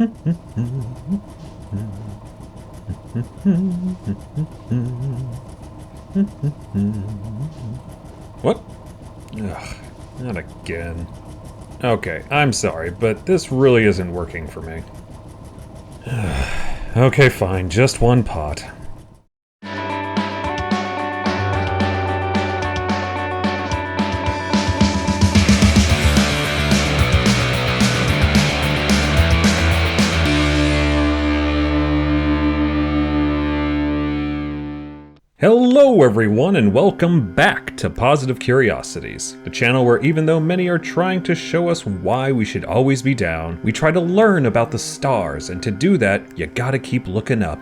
What? Ugh, not again. Okay, I'm sorry, but this really isn't working for me. Okay, fine, just one pot. Hello everyone and welcome back to Positive Curiosities, the channel where even though many are trying to show us why we should always be down, we try to learn about the stars, and to do that, you gotta keep looking up.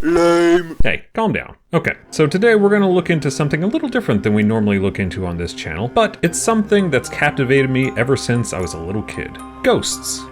Lame. Hey, calm down. Okay, so today we're going to look into something a little different than we normally look into on this channel, but it's something that's captivated me ever since I was a little kid. Ghosts.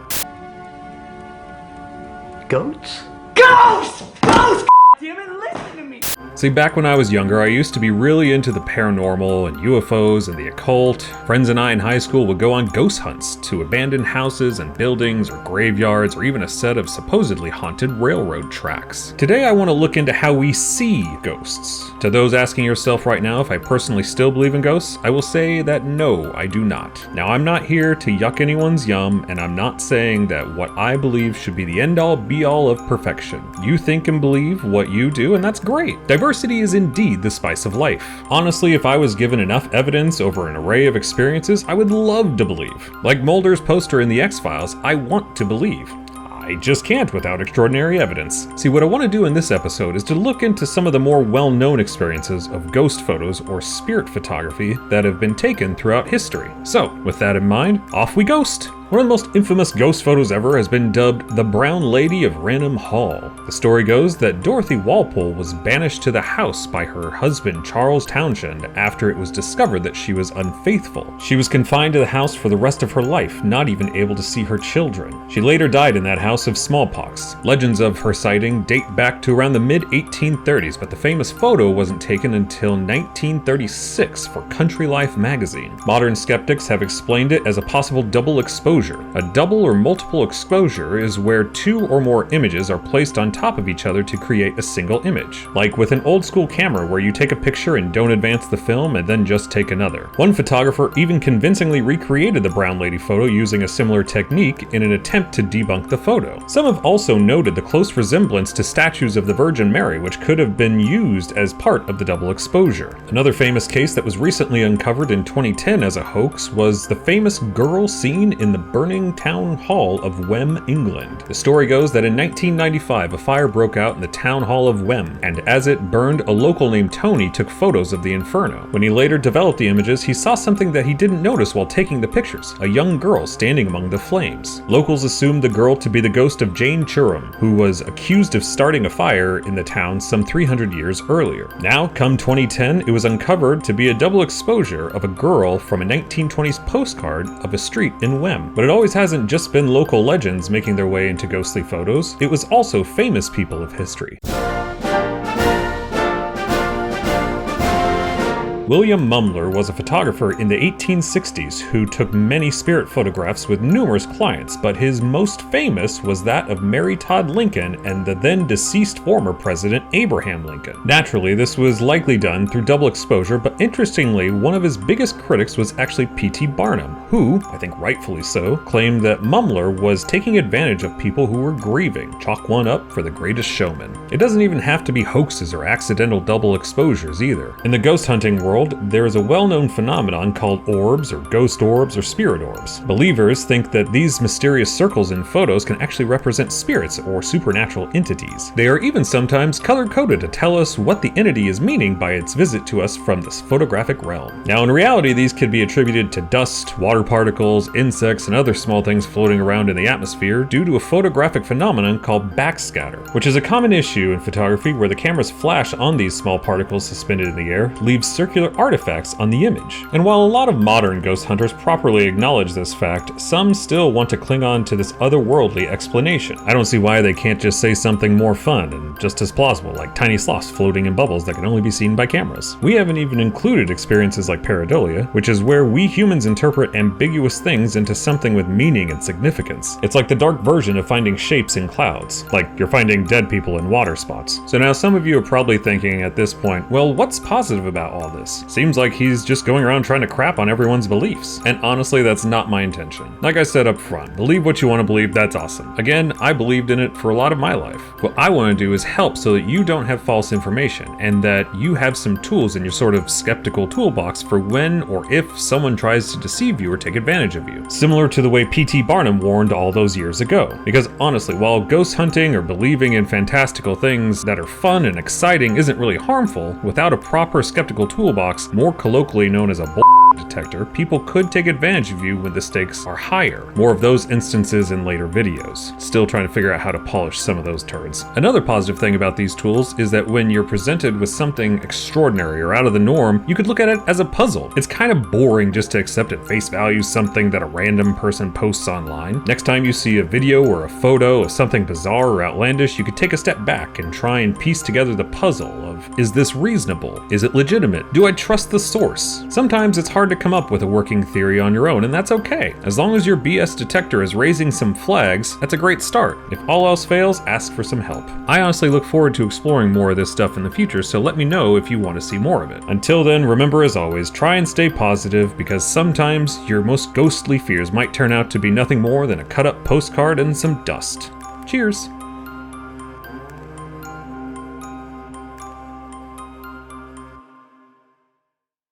Goats? Ghosts! Ghosts! Damn it, listen to me! See, back when I was younger, I used to be really into the paranormal and UFOs and the occult. Friends and I in high school would go on ghost hunts to abandoned houses and buildings or graveyards or even a set of supposedly haunted railroad tracks. Today I want to look into how we see ghosts. To those asking yourself right now if I personally still believe in ghosts, I will say that no, I do not. Now, I'm not here to yuck anyone's yum, and I'm not saying that what I believe should be the end-all be-all of perfection. You think and believe what you do, and that's great. Diversity is indeed the spice of life. Honestly, if I was given enough evidence over an array of experiences, I would love to believe. Like Mulder's poster in The X-Files, I want to believe. I just can't without extraordinary evidence. See, what I want to do in this episode is to look into some of the more well-known experiences of ghost photos or spirit photography that have been taken throughout history. So, with that in mind, off we ghost! One of the most infamous ghost photos ever has been dubbed the Brown Lady of Raynham Hall. The story goes that Dorothy Walpole was banished to the house by her husband Charles Townshend after it was discovered that she was unfaithful. She was confined to the house for the rest of her life, not even able to see her children. She later died in that house of smallpox. Legends of her sighting date back to around the mid-1830s, but the famous photo wasn't taken until 1936 for Country Life magazine. Modern skeptics have explained it as a possible double exposure. A double or multiple exposure is where two or more images are placed on top of each other to create a single image. Like with an old school camera where you take a picture and don't advance the film and then just take another. One photographer even convincingly recreated the Brown Lady photo using a similar technique in an attempt to debunk the photo. Some have also noted the close resemblance to statues of the Virgin Mary, which could have been used as part of the double exposure. Another famous case that was recently uncovered in 2010 as a hoax was the famous girl seen in the burning town hall of Wem, England. The story goes that in 1995 a fire broke out in the town hall of Wem, and as it burned, a local named Tony took photos of the inferno. When he later developed the images, he saw something that he didn't notice while taking the pictures: a young girl standing among the flames. Locals assumed the girl to be the ghost of Jane Churum, who was accused of starting a fire in the town some 300 years earlier. Now, come 2010, it was uncovered to be a double exposure of a girl from a 1920s postcard of a street in Wem. But it always hasn't just been local legends making their way into ghostly photos, it was also famous people of history. William Mumler was a photographer in the 1860s who took many spirit photographs with numerous clients, but his most famous was that of Mary Todd Lincoln and the then deceased former President Abraham Lincoln. Naturally, this was likely done through double exposure, but interestingly, one of his biggest critics was actually P.T. Barnum, who, I think rightfully so, claimed that Mumler was taking advantage of people who were grieving. Chalk one up for the greatest showman. It doesn't even have to be hoaxes or accidental double exposures either. In the ghost hunting world, there is a well-known phenomenon called orbs or ghost orbs or spirit orbs. Believers think that these mysterious circles in photos can actually represent spirits or supernatural entities. They are even sometimes color-coded to tell us what the entity is meaning by its visit to us from this photographic realm. Now, in reality, these could be attributed to dust, water particles, insects, and other small things floating around in the atmosphere due to a photographic phenomenon called backscatter, which is a common issue in photography where the camera's flash on these small particles suspended in the air leaves circular particular artifacts on the image. And while a lot of modern ghost hunters properly acknowledge this fact, some still want to cling on to this otherworldly explanation. I don't see why they can't just say something more fun and just as plausible, like tiny sloths floating in bubbles that can only be seen by cameras. We haven't even included experiences like pareidolia, which is where we humans interpret ambiguous things into something with meaning and significance. It's like the dark version of finding shapes in clouds, like you're finding dead people in water spots. So now some of you are probably thinking at this point, well, what's positive about all this? Seems like he's just going around trying to crap on everyone's beliefs. And honestly, that's not my intention. Like I said up front, believe what you want to believe, that's awesome. Again, I believed in it for a lot of my life. What I want to do is help so that you don't have false information, and that you have some tools in your sort of skeptical toolbox for when or if someone tries to deceive you or take advantage of you. Similar to the way P.T. Barnum warned all those years ago. Because honestly, while ghost hunting or believing in fantastical things that are fun and exciting isn't really harmful, without a proper skeptical toolbox, more colloquially known as a detector, people could take advantage of you when the stakes are higher. More of those instances in later videos. Still trying to figure out how to polish some of those turds. Another positive thing about these tools is that when you're presented with something extraordinary or out of the norm, you could look at it as a puzzle. It's kind of boring just to accept at face value something that a random person posts online. Next time you see a video or a photo of something bizarre or outlandish, you could take a step back and try and piece together the puzzle of, is this reasonable? Is it legitimate? Do I trust the source? Sometimes it's hard to come up with a working theory on your own, and that's okay. As long as your BS detector is raising some flags, that's a great start. If all else fails, ask for some help. I honestly look forward to exploring more of this stuff in the future, so let me know if you want to see more of it. Until then, remember as always, try and stay positive, because sometimes your most ghostly fears might turn out to be nothing more than a cut-up postcard and some dust. Cheers!